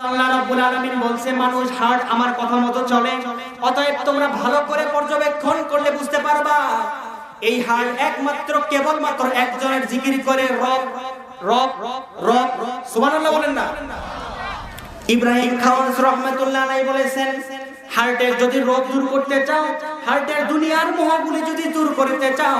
আল্লাহ রাব্বুল আলামিন বলছে মানুষ হার্ট আমার কথা মতো চলে, অতএব তোমরা ভালো করে পর্যবেক্ষণ করলে বুঝতে পারবা এই হার্ট একমাত্র কেবলমাত্র একজনের জিকির করে রব রব রব। সুবহানাল্লাহ বলেন না? ইব্রাহিম খাওয়াস রাহমাতুল্লাহ আলাইহি বলেছেন হার্টের যদি রোগ দূর করতে চাও, হার্টের দুনিয়ার মোহগুলি যদি দূর করতে চাও,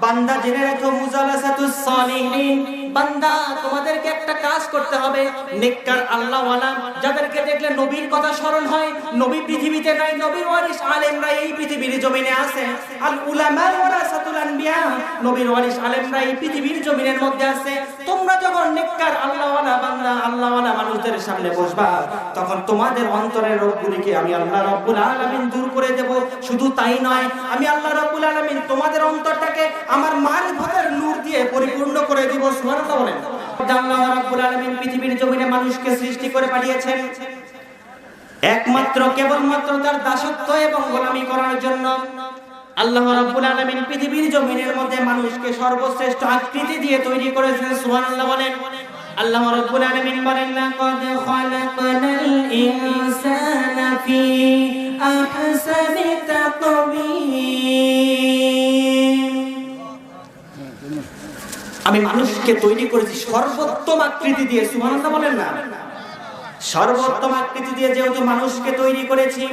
বান্দা জেনে রাখো মুজালাসাতুস সালিহিন, বান্দা তোমাদেরকে একটা কাজ করতে হবে, নেককার আল্লাহওয়ালা যাদেরকে দেখলে নবীর কথা স্মরণ হয়, নবী পৃথিবীতে নাই, নবীর ওয়ারিস আলেমরা এই পৃথিবীর জমিনে আছে, আল উলামা ওয়ারাসাতুল আনবিয়া, নবীর ওয়ারিস আলেমরা এই পৃথিবীর জমিনের মধ্যে আছে। তোমরা যখন নেককার আল্লাহওয়ালা বান্দা আল্লাহওয়ালা মানুষদের সামনে বসবা, তখন তোমাদের অন্তরের রোগগুলিকে আমি আল্লাহ রাব্বুল আলামিন দূর করে দেব। শুধু তাই নয়, আমি আল্লাহ রাব্বুল আলামিন তোমাদের অন্তরটাকে আমার মারিফতের নূর দিয়ে পরিপূর্ণ করে দিব। সুবহানাল্লাহ বলেন। আল্লাহ রাব্বুল আলামিন পৃথিবীর জমিনে মানুষকে সৃষ্টি করে পাঠিয়েছেন একমাত্র কেবলমাত্র তার দাসত্ব এবং গোলামি করার জন্য। আল্লাহ রাব্বুল আলামিন পৃথিবীর জমিনের মধ্যে মানুষকে সর্বশ্রেষ্ঠ আকৃতি দিয়ে তৈরি করেছেন। সুবহানাল্লাহ বলেন। আল্লাহ রাব্বুল আলামিন বলেন লাকাদ খালাকনাল ইনসানা ফি আহসানি তাকওয়িম, আমি মানুষকে তৈরি করেছি সর্বোত্তম আকৃতি দিয়ে। সুবহানাল্লাহ বলেন না? সর্বোত্তম আকৃতি দিয়ে যেহেতু মানুষকে তৈরি করেছি,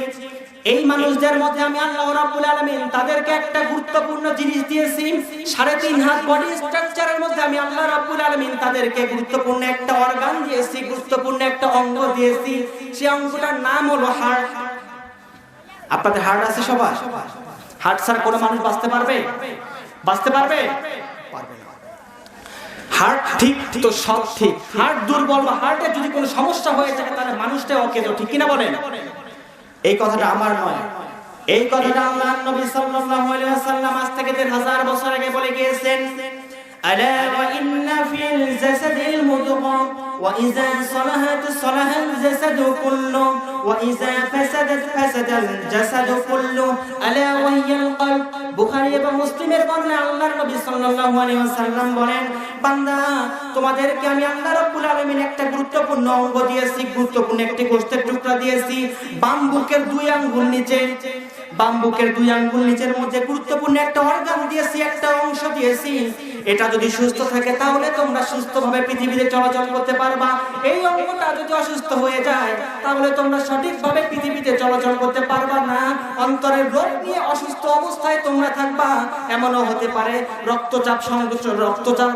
এই মানুষদের মধ্যে আমি আল্লাহ রাব্বুল আলামিন তাদেরকে একটা গুরুত্বপূর্ণ জিনিস দিয়েছি। 3.5 হাত বডি স্ট্রাকচারের মধ্যে আমি আল্লাহ রাব্বুল আলামিন তাদেরকে গুরুত্বপূর্ণ একটা অর্গান দিয়েছি, গুরুত্বপূর্ণ একটা অঙ্গ দিয়েছি। সেই অঙ্গটার নাম হলো হার্ট। আপনাদের হার্ট আছে সবার? হার্ট ছাড়া কোনো মানুষ বাঁচতে পারবে? বাঁচতে পারবে? পারবে না। হার্ট ঠিক তো সব ঠিক, হার্ট দুর্বল বা হার্টের যদি কোনো সমস্যা হয়ে থাকে তাহলে মানুষটাই অকেজো, ঠিক কিনা বলেন? এই কথাটা আমার নয়, এই কথাটা আল্লাহর নবী সাল্লাল্লাহু আলাইহি ওয়াসাল্লাম আজ থেকে 1000 বছর আগে বলে গিয়েছেন। আলা ওয়া ইন্না ফিল জাসাদিল মুদগা ওয়া ইযা সালাহাত সালাহাল জাসাদু কুল্লু ওয়া ইযা ফাসাদাত ফাসাদাল জাসাদু কুল্লু আলা ওয়া হিয়াল কলব। বুখারী এবং মুসলিমের বর্ণনা আল্লাহর নবী সাল্লাল্লাহু আলাইহি ওয়াসাল্লাম বলেন, বান্দা তোমাদেরকে আমি আল্লাহ রাব্বুল আলামিন একটা গুরুত্বপূর্ণ অঙ্গ দিয়েছি, গুরুত্বপূর্ণ একটি গোশতের টুকরা দিয়েছি। বামবুকের 2 আঙ্গুল নিচে, বামবুকের 2 আঙ্গুল নিচের মধ্যে গুরুত্বপূর্ণ একটা অর্গান দিয়েছি, একটা অংশ দিয়েছি। এটা যদি সুস্থ থাকে তাহলে তোমরা সুস্থভাবে পৃথিবীতে চলাচল করতে পারবা। এই অঙ্গটা যদি অসুস্থ হয়ে যায় তাহলে তোমরা সঠিকভাবে পৃথিবীতে চলাচল করতে পারবা না। অন্তরের রোগ নিয়ে অসুস্থ অবস্থায় তোমরা থাকবা। এমনও হতে পারে রক্তচাপ সংকোচন, রক্তচাপ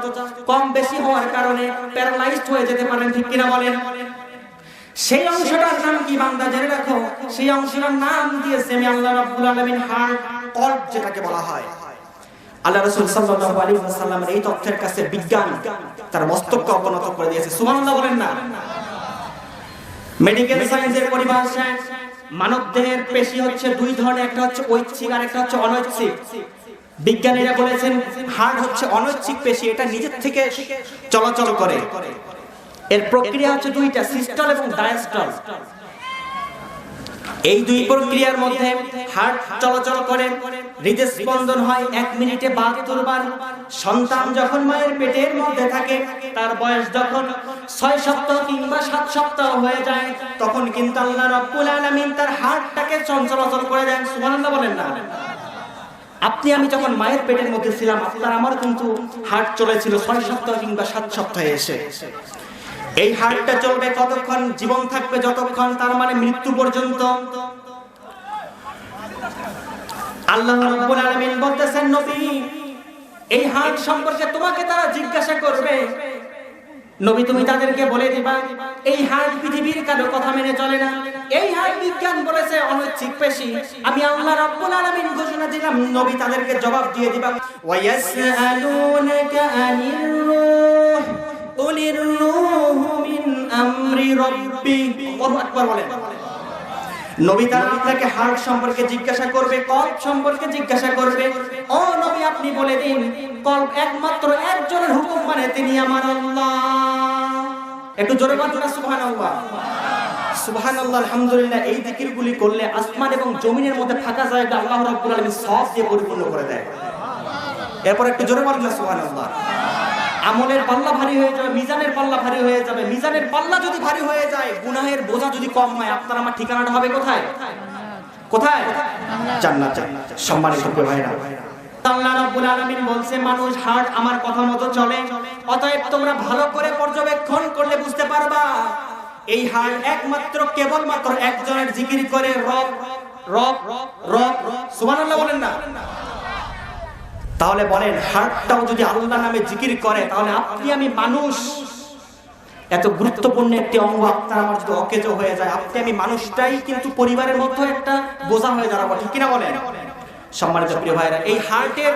কম বেশি হওয়ার কারণে প্যারালাইজড হয়ে যেতে পারেন, ঠিক কিনা বলেন? সেই অংশটার নাম কি বান্দা জেনে রাখো, সেই অংশটার নাম দিয়েছে আমি আল্লাহ রাব্বুল আলামিন হার্ট, কল্ব যেটাকে বলা হয়। আল্লাহ রাসূল সাল্লাল্লাহু আলাইহি ওয়াসাল্লামের এই তথ্যের কাছে বিজ্ঞান তার মস্তককে অবনত করে দিয়েছে। সুবহানাল্লাহ বলেন না? মেডিকেল সায়েন্সের পরিভাষায় মানব দেহের পেশি হচ্ছে 2 ধরনের, একটা হচ্ছে ঐচ্ছিক আর একটা হচ্ছে অনৈচ্ছিক। বিজ্ঞানীরা বলেছেন হার্ট হচ্ছে অনৈচ্ছিক পেশি, এটা নিজের থেকে চলাচল করে। এর প্রক্রিয়া হচ্ছে 2টা, সিস্টল এবং ডায়াস্টল। এই 2 প্রক্রিয়ার মধ্যে হার্ট চলাচল করে, হৃদস্পন্দন হয় 1 মিনিটে 72 বার। সন্তান যখন মায়ের পেটের মধ্যে থাকে তার বয়স যখন 6 সপ্তাহ কিংবা 7 সপ্তাহ হয়ে যায় তখন কিন্তু আল্লাহ রাব্বুল আলামিন তার হার্টটাকে চলাচল করে দেন। সুবহানাল্লাহ বলেন না? আপনি আমি যখন মায়ের পেটের মধ্যে ছিলাম আপনার আমার কিন্তু হার্ট চলেছিল 6 সপ্তাহ কিংবা 7 সপ্তাহে এসে। এই হার্টটা চলবে কতক্ষণ? জীবন থাকবে যতক্ষণ, তার মানে মৃত্যু পর্যন্ত। আল্লাহ রাব্বুল আলামিন বলতেছেন নবী এই হার্ট সম্পর্কে তোমাকে তারা জিজ্ঞাসা করবে, নবী তুমি তাদেরকে বলে দিবা এই হার্ট পৃথিবীর কারো কথা মেনে চলে না, এই হার্ট বিজ্ঞান বলেছে অনৈচ্ছিক পেশি। আমি আল্লাহ রাব্বুল আলামিন ঘোষণা দিলাম, নবী তাদেরকে জবাব দিয়ে দিবা ওয়া ইয়াসআলুনাকা আনির রূহ কুলির রূহু মিন আমরি রাব্বি। আল্লাহু আকবার বলেন। নবী তার আপনাকে হার্ট সম্পর্কে জিজ্ঞাসা করবে, কল্ব সম্পর্কে জিজ্ঞাসা করবে। ও নবী আপনি বলে দিন কল্ব একমাত্র একজনের হুকুম মানে তিনি আমার আল্লাহ। একটু জোরে বলুন না সুবহানাল্লাহ। সুবহানাল্লাহ, আলহামদুলিল্লাহ। এই জিকিরগুলি করলে আসমান এবং জমিনের মধ্যে ফাঁকা জায়গা আল্লাহ রাব্বুল আলামিন সব দিয়ে পরিপূর্ণ করে দেয়। এরপর একটু জোরে বলুন না সুবহানাল্লাহ। আমলের পাল্লা ভারী হয়ে যাবে, মিজানের পাল্লা ভারী হয়ে যাবে। মিজানের পাল্লা যদি ভারী হয়ে যায়, গুনাহের বোঝা যদি কম হয়, আপনার আমার ঠিকানাটা হবে কোথায়? কোথায়? জান্নাত। সম্মানিত ভাইরা, আল্লাহ রাব্বুল আলামিন বলছে মানুষ হার্ট আমার কথা মতো চলে। অতএব তোমরা ভালো করে পর্যবেক্ষণ করলে বুঝতে পারবা এই হার্ট একমাত্র কেবলমাত্র একজনের জিকির করে, রব রব রব। সুবহানাল্লাহ বলেন না? তাহলে বলেন হার্টটাও যদি আল্লাহর নামে জিকির করে, তাহলে আপনি আমি মানুষ, এত গুরুত্বপূর্ণ একটি অঙ্গ আপনার আমার যদি অকেজো হয়ে যায়, আপনি আমি মানুষটাই কিন্তু পরিবারের মধ্যে একটা বোঝা হয়ে দাঁড়াবো, ঠিক কিনা বলেন? সম্মানিত প্রিয় ভাইরা, এই হার্টের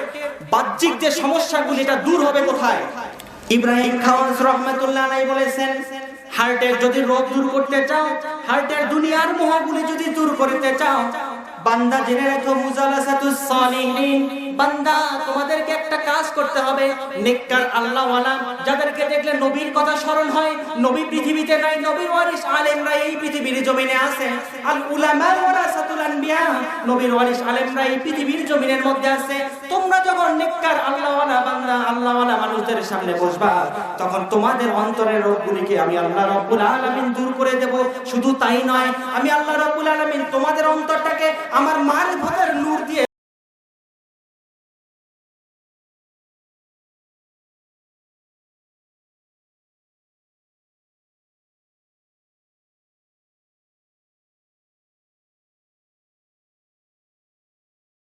বাহ্যিক যে সমস্যাগুলি, এটা দূর হবে কোথায়? ইব্রাহিম খাওয়াস রাহমাতুল্লাহ আলাইহি বলেছেন, হার্টের যদি রোগ দূর করতে চাও, হার্টের দুনিয়ার মোহগুলি যদি দূর করতে চাও, বান্দা জেনে রাখো মুজালাসাতুস সালিহিন, বান্দা তোমাদেরকে একটা কাজ করতে হবে। নেককার আল্লাহওয়ালা যাদেরকে দেখলে নবীর কথা স্মরণ হয়, নবী পৃথিবীতে নাই, নবীর ওয়ারিস আলেমরা এই পৃথিবীর জমিনে আছে। আল উলামা ওয়ারাসাতুল আনবিয়া, নবীর ওয়ারিস আলেমরা এই পৃথিবীর জমিনের মধ্যে আছে। তোমরা যখন নেককার আল্লাহওয়ালা বান্দা, আল্লাহওয়ালা মানুষদের সামনে বসবা, তখন তোমাদের অন্তরের রোগগুলিকে আমি আল্লাহ রাব্বুল আলামিন দূর করে দেব। শুধু তাই নয়, আমি আল্লাহ রাব্বুল আলামিন তোমাদের অন্তরটাকে আমার মারিফতের নূর দিয়ে